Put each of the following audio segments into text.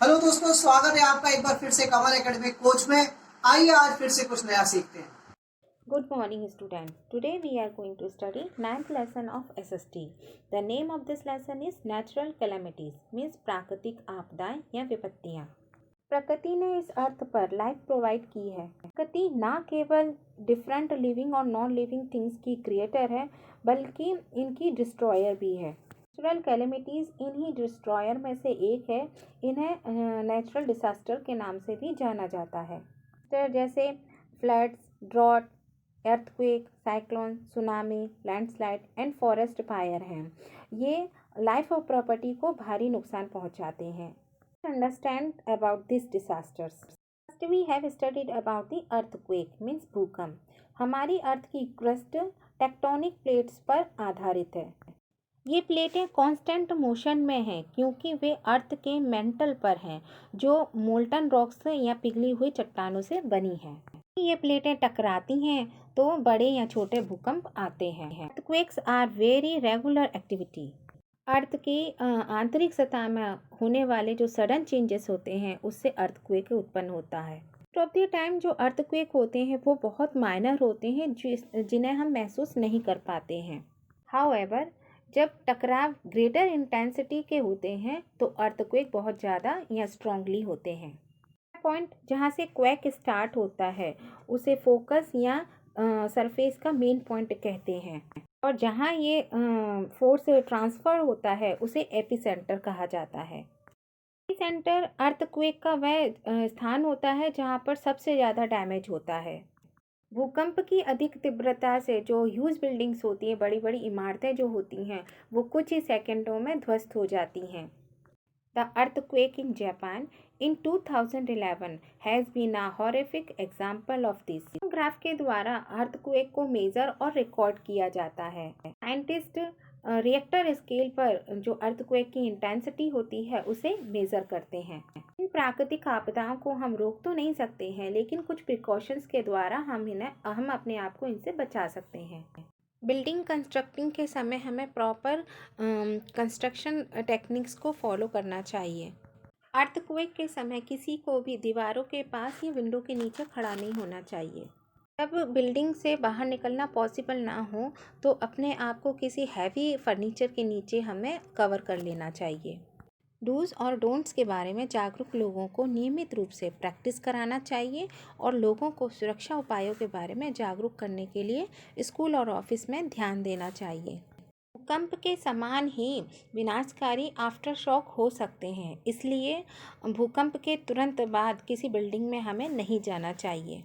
Hello दोस्तों, स्वागत है आपका एक बार फिर से कमल एकेडमिक कोच में। आइए आज फिर से कुछ नया सीखते हैं। Good morning, students. Today we are going to study ninth lesson of SST. The name of this lesson is Natural Calamities, means प्राकृतिक आपदाएं या विपत्तियां। प्रकृति ने इस अर्थ पर लाइफ प्रोवाइड की है। प्रकृति न केवल डिफरेंट लिविंग और नॉन लिविंग थिंग्स की क्रिएटर है, बल्कि इनकी डिस्ट्रॉयर भी है। नेचुरल कैलेमिटीज इन्हीं डिस्ट्रॉयर में से एक है। इन्हें नेचुरल डिसास्टर के नाम से भी जाना जाता है, जैसे floods, drought, earthquake, cyclone, tsunami, landslide and forest fire हैं। ये लाइफ और प्रॉपर्टी को भारी नुकसान पहुंचाते हैं। Understand about this disasters. First we have studied about the earthquake means भूकंप। हमारी अर्थ की क्रस्ट टेक्टोनिक प्लेट्स पर आधारित है। ये प्लेटें कांस्टेंट मोशन में हैं क्योंकि वे अर्थ के मेंटल पर हैं, जो मोल्टन रॉक्स या पिघली हुई चट्टानों से बनी हैं। ये प्लेटें टकराती हैं तो बड़े या छोटे भूकंप आते हैं। Earthquakes are very regular activity. Earth की आंतरिक सतह में होने वाले जो सडन चेंजेस होते हैं उससे अर्थक्वेक उत्पन्न होता है। ऑफ द टाइम जो अर्थक्वेक होते हैं वो बहुत माइनर होते हैं, जिन्हें हम महसूस नहीं कर पाते हैं। हाउएवर, जब टकराव ग्रेटर इंटेंसिटी के होते हैं तो अर्थक्वेक बहुत ज़्यादा या स्ट्रांगली होते हैं। पॉइंट जहाँ से क्वेक स्टार्ट होता है उसे फोकस या सरफेस का मेन पॉइंट कहते हैं, और जहाँ ये फोर्स ट्रांसफर होता है उसे एपिसेंटर कहा जाता है। एपिसेंटर अर्थक्वेक का वह स्थान होता है जहाँ पर सबसे ज़्यादा डैमेज होता है। भूकंप की अधिक तीव्रता से जो ह्यूज बिल्डिंग्स होती हैं, बड़ी बड़ी इमारतें जो होती हैं, वो कुछ ही सेकेंडों में ध्वस्त हो जाती हैं। The earthquake in Japan in 2011 has been a horrific example of this. Graph के द्वारा अर्थक्वेक को मेजर और रिकॉर्ड किया जाता है। साइंटिस्ट रिएक्टर स्केल पर जो अर्थक्वेक की इंटेंसिटी होती है उसे मेजर करते हैं। इन प्राकृतिक आपदाओं को हम रोक तो नहीं सकते हैं, लेकिन कुछ प्रिकॉशंस के द्वारा हम अपने आप को इनसे बचा सकते हैं। बिल्डिंग कंस्ट्रक्टिंग के समय हमें प्रॉपर कंस्ट्रक्शन टेक्निक्स को फॉलो करना चाहिए। अर्थक्वेक के समय किसी को भी दीवारों के पास या विंडो के नीचे खड़ा नहीं होना चाहिए। जब बिल्डिंग से बाहर निकलना पॉसिबल ना हो तो अपने आप को किसी हैवी फर्नीचर के नीचे हमें कवर कर लेना चाहिए। डूज और डोंट्स के बारे में जागरूक लोगों को नियमित रूप से प्रैक्टिस कराना चाहिए, और लोगों को सुरक्षा उपायों के बारे में जागरूक करने के लिए स्कूल और ऑफिस में ध्यान देना चाहिए। भूकंप के समान ही विनाशकारी आफ्टर शॉक हो सकते हैं, इसलिए भूकंप के तुरंत बाद किसी बिल्डिंग में हमें नहीं जाना चाहिए।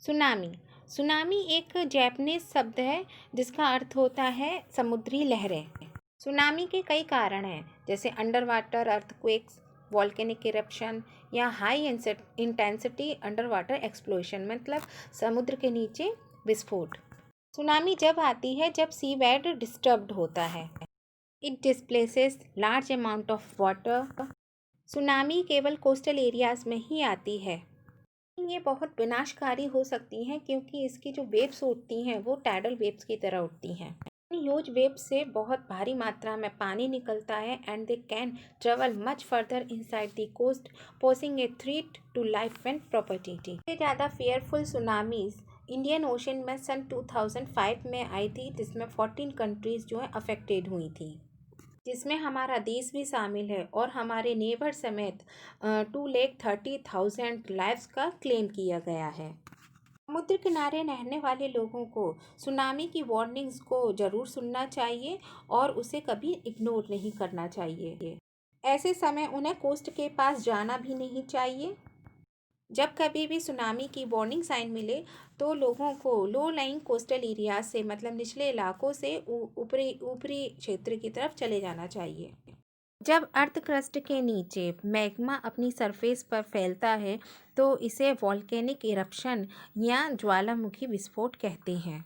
सुनामी। सुनामी एक जापानीज शब्द है जिसका अर्थ होता है समुद्री लहरें। सुनामी के कई कारण हैं, जैसे underwater earthquakes, volcanic eruption या high intensity underwater explosion, मतलब समुद्र के नीचे विस्फोट। सुनामी जब आती है जब सी बेड डिस्टर्ब्ड होता है। It displaces large amount of water. Tsunami केवल कोस्टल एरियाज में ही आती है। ये बहुत विनाशकारी हो सकती हैं क्योंकि इसकी जो वेव्स उठती हैं वो टाइडल वेव्स की तरह उठती हैं। ह्यूज वेव्स से बहुत भारी मात्रा में पानी निकलता है and they can travel much further inside the coast, posing a threat to life and property. सबसे ज़्यादा फेयरफुल सुनामीज इंडियन ओशन में सन 2005 में आई थी, जिसमें 14 कंट्रीज जो है अफेक्टेड हुई थी, जिसमें हमारा देश भी शामिल है, और हमारे नेबर समेत 2,30,000 लाइव्स का क्लेम किया गया है। समुद्र किनारे रहने वाले लोगों को सुनामी की वार्निंग्स को ज़रूर सुनना चाहिए और उसे कभी इग्नोर नहीं करना चाहिए। ऐसे समय उन्हें कोस्ट के पास जाना भी नहीं चाहिए। जब कभी भी सुनामी की वार्निंग साइन मिले तो लोगों को लो लाइंग कोस्टल एरिया से, मतलब निचले इलाकों से ऊपरी क्षेत्र की तरफ चले जाना चाहिए। जब अर्थ क्रस्ट के नीचे मैग्मा अपनी सरफेस पर फैलता है तो इसे वॉल्केनिक इरप्शन या ज्वालामुखी विस्फोट कहते हैं।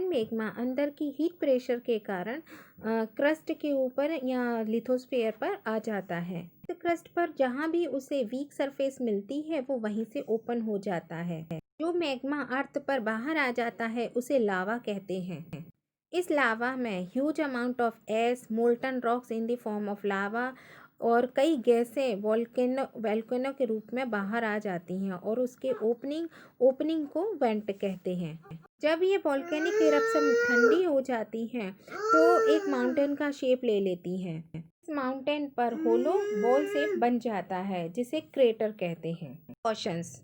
मैग्मा अंदर की हीट प्रेशर के कारण क्रस्ट के ऊपर या लिथोस्फीयर पर आ जाता है। क्रस्ट पर जहाँ भी उसे वीक सरफेस मिलती है वो वहीं से ओपन हो जाता है। जो मैग्मा अर्थ पर बाहर आ जाता है उसे लावा कहते हैं। इस लावा में huge amount of S, molten rocks in the form of lava और कई गैसें वोल्केनो के रूप में बाहर आ जाती हैं और उसके ओपनिंग को वेंट कहते हैं। जब ये वोल्केनिक इरप्शन ठंडी हो जाती हैं तो एक माउंटेन का शेप ले लेती हैं। इस माउंटेन पर होलो बॉल शेप बन जाता है जिसे क्रेटर कहते हैं। क्वेश्चंस।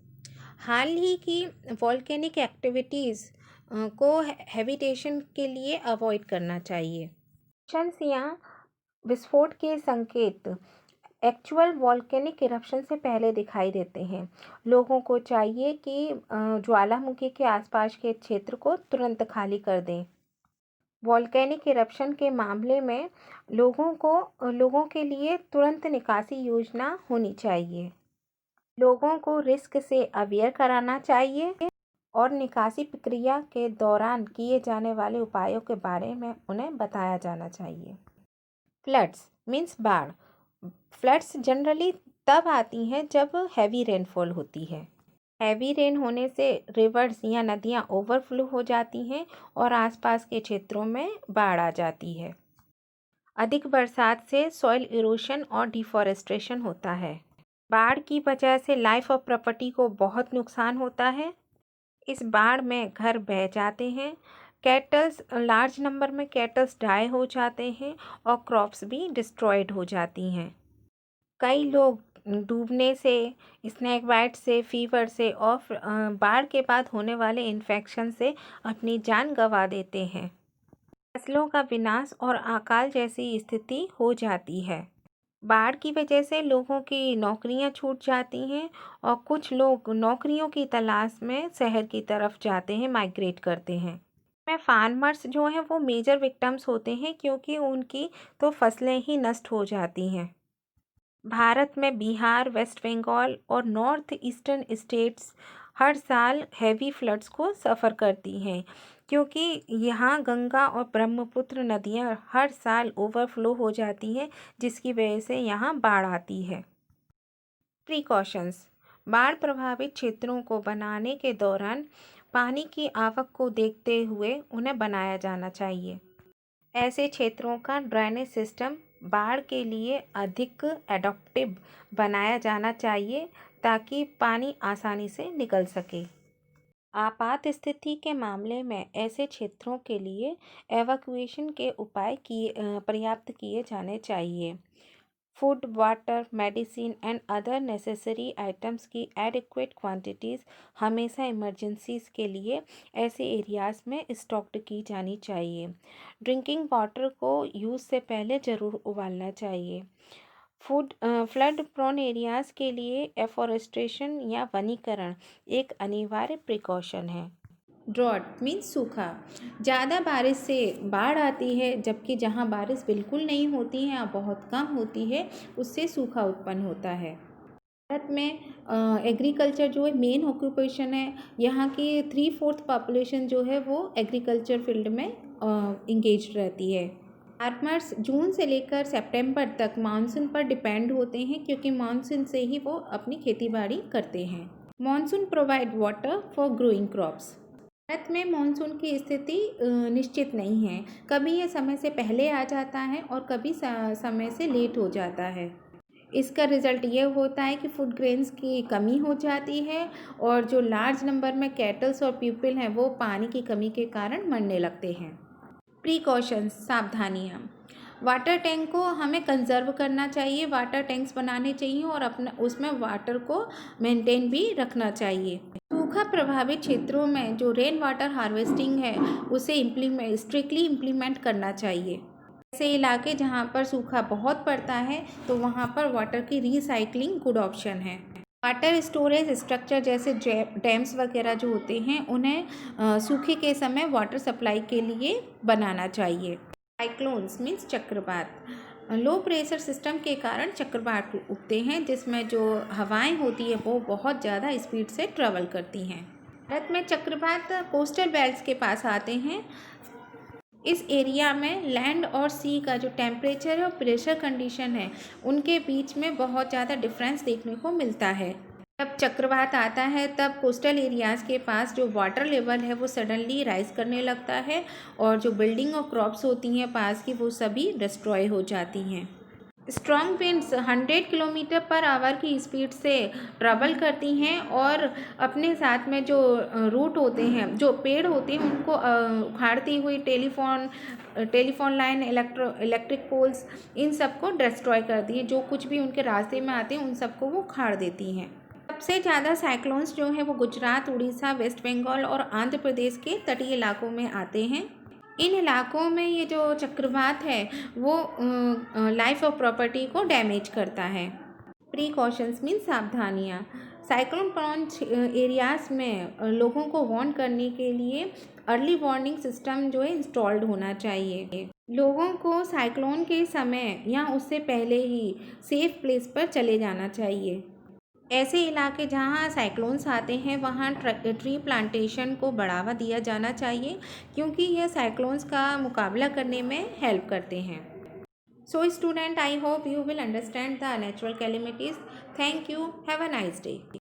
हाल ही की वोल्केनिक एक्टिविटीज़ को हैबिटेशन के लिए अवॉइड करना चाहिए। क्वेश्चंस या विस्फोट के संकेत एक्चुअल वोल्केनिक इरप्शन से पहले दिखाई देते हैं। लोगों को चाहिए कि ज्वालामुखी के आसपास के क्षेत्र को तुरंत खाली कर दें। वोल्केनिक इरप्शन के मामले में लोगों के लिए तुरंत निकासी योजना होनी चाहिए। लोगों को रिस्क से अवेयर कराना चाहिए और निकासी प्रक्रिया के दौरान किए जाने वाले उपायों के बारे में उन्हें बताया जाना चाहिए। फ्लड्स मीन्स बाढ़। फ्लड्स जनरली तब आती हैं जब हैवी रेनफॉल होती है। हैवी रेन होने से रिवर्स या नदियाँ ओवरफ्लो हो जाती हैं और आसपास के क्षेत्रों में बाढ़ आ जाती है। अधिक बरसात से सॉइल इरोशन और डिफॉरेस्टेशन होता है। बाढ़ की वजह से लाइफ और प्रॉपर्टी को बहुत नुकसान होता है। इस बाढ़ में घर बह जाते हैं, लार्ज नंबर में कैटल्स डाई हो जाते हैं और क्रॉप्स भी डिस्ट्रॉयड हो जाती हैं। कई लोग डूबने से, स्नेक बाइट से, फीवर से और बाढ़ के बाद होने वाले इन्फेक्शन से अपनी जान गंवा देते हैं। फसलों का विनाश और अकाल जैसी स्थिति हो जाती है। बाढ़ की वजह से लोगों की नौकरियां छूट जाती हैं और कुछ लोग नौकरियों की तलाश में शहर की तरफ जाते हैं, माइग्रेट करते हैं। में फार्मर्स जो हैं वो मेजर विक्टिम्स होते हैं क्योंकि उनकी तो फसलें ही नष्ट हो जाती हैं। भारत में बिहार, वेस्ट बंगाल और नॉर्थ ईस्टर्न स्टेट्स हर साल हैवी फ्लड्स को सफ़र करती हैं क्योंकि यहाँ गंगा और ब्रह्मपुत्र नदियाँ हर साल ओवरफ्लो हो जाती हैं जिसकी वजह से यहाँ बाढ़ आती है। प्रिकॉशंस। बाढ़ प्रभावित क्षेत्रों को बनाने के दौरान पानी की आवक को देखते हुए उन्हें बनाया जाना चाहिए। ऐसे क्षेत्रों का ड्रेनेज सिस्टम बाढ़ के लिए अधिक एडॉप्टिव बनाया जाना चाहिए ताकि पानी आसानी से निकल सके। आपात स्थिति के मामले में ऐसे क्षेत्रों के लिए एवैक्यूएशन के उपाय पर्याप्त किए जाने चाहिए। Food, water, medicine and other necessary items की एडिक्वेट क्वांटिटीज़ हमेशा इमरजेंसीज के लिए ऐसे एरियाज़ में स्टॉक्ड की जानी चाहिए। ड्रिंकिंग वाटर को यूज़ से पहले ज़रूर उबालना चाहिए। फ्लड प्रोन एरियाज़ के लिए एफॉरेस्टेशन या वनीकरण एक अनिवार्य प्रिकॉशन है। ड्रॉट मीन्स सूखा। ज़्यादा बारिश से बाढ़ आती है जबकि जहाँ बारिश बिल्कुल नहीं होती है या बहुत कम होती है उससे सूखा उत्पन्न होता है। भारत में एग्रीकल्चर जो है मेन ऑक्यूपेशन है। यहाँ की 3/4 पॉपुलेशन जो है वो एग्रीकल्चर फील्ड में इंगेज रहती है। फार्मर्स जून से लेकर सितंबर तक मानसून पर डिपेंड होते हैं क्योंकि मानसून से ही वो अपनी खेती बाड़ी करते हैं। Monsoon provide water for growing crops. Bharat में मानसून की स्थिति निश्चित नहीं है। कभी ये समय से पहले आ जाता है और कभी समय से लेट हो जाता है। इसका रिज़ल्ट ये होता है कि फूड ग्रेन्स की कमी हो जाती है और जो लार्ज नंबर में कैटल्स और पीपल हैं वो पानी की कमी के कारण मरने लगते हैं। प्रिकॉशंस, सावधानियाँ। वाटर टैंक को हमें कंजर्व करना चाहिए, वाटर टैंक्स बनाने चाहिए और उसमें वाटर को मेंटेन भी रखना चाहिए। सूखा प्रभावित क्षेत्रों में जो रेन वाटर हार्वेस्टिंग है उसे स्ट्रिक्टली इम्प्लीमेंट करना चाहिए। ऐसे इलाके जहाँ पर सूखा बहुत पड़ता है तो वहाँ पर वाटर की रिसाइकलिंग गुड ऑप्शन है। वाटर स्टोरेज स्ट्रक्चर जैसे डैम्स वगैरह जो होते हैं उन्हें सूखे के समय वाटर सप्लाई के लिए बनाना चाहिए। साइक्लोन्स मीन्स चक्रवात। लो प्रेशर सिस्टम के कारण चक्रवात उगते हैं जिसमें जो हवाएं होती है वो बहुत ज़्यादा स्पीड से ट्रेवल करती हैं। भारत में चक्रवात कोस्टल बेल्ट्स के पास आते हैं। इस एरिया में लैंड और सी का जो टेम्परेचर और प्रेशर कंडीशन है उनके बीच में बहुत ज़्यादा डिफरेंस देखने को मिलता है। जब चक्रवात आता है तब कोस्टल एरियाज़ के पास जो वाटर लेवल है वो सडनली राइज करने लगता है और जो बिल्डिंग और क्रॉप्स होती हैं पास की वो सभी डिस्ट्रॉय हो जाती हैं। Strong winds 100 kilometre per hour की स्पीड से ट्रैवल करती हैं और अपने साथ में जो रूट होते हैं, जो पेड़ होते हैं, उनको उखाड़ती हुई टेलीफोन लाइन, इलेक्ट्रिक पोल्स, इन सबको डिस्ट्रॉय करती है। जो कुछ भी उनके रास्ते में आते हैं उन सबको वो उखाड़ देती हैं। सबसे ज़्यादा साइक्लोन्स जो हैं वो गुजरात, उड़ीसा, वेस्ट बंगाल और आंध्र प्रदेश के तटीय इलाकों में आते हैं। इन इलाकों में ये जो चक्रवात है वो लाइफ और प्रॉपर्टी को डैमेज करता है। प्रीकॉशंस मीन सावधानियाँ। साइक्लोन प्रोन एरियाज़ में लोगों को वार्न करने के लिए अर्ली वार्निंग सिस्टम जो है इंस्टॉल्ड होना चाहिए। लोगों को साइक्लोन के समय या उससे पहले ही सेफ प्लेस पर चले जाना चाहिए। ऐसे इलाके जहाँ साइक्लोन्स आते हैं वहाँ ट्री प्लांटेशन को बढ़ावा दिया जाना चाहिए, क्योंकि यह साइक्लोन्स का मुकाबला करने में हेल्प करते हैं। So student, I hope you will understand the natural calamities. Thank you. Have a nice day.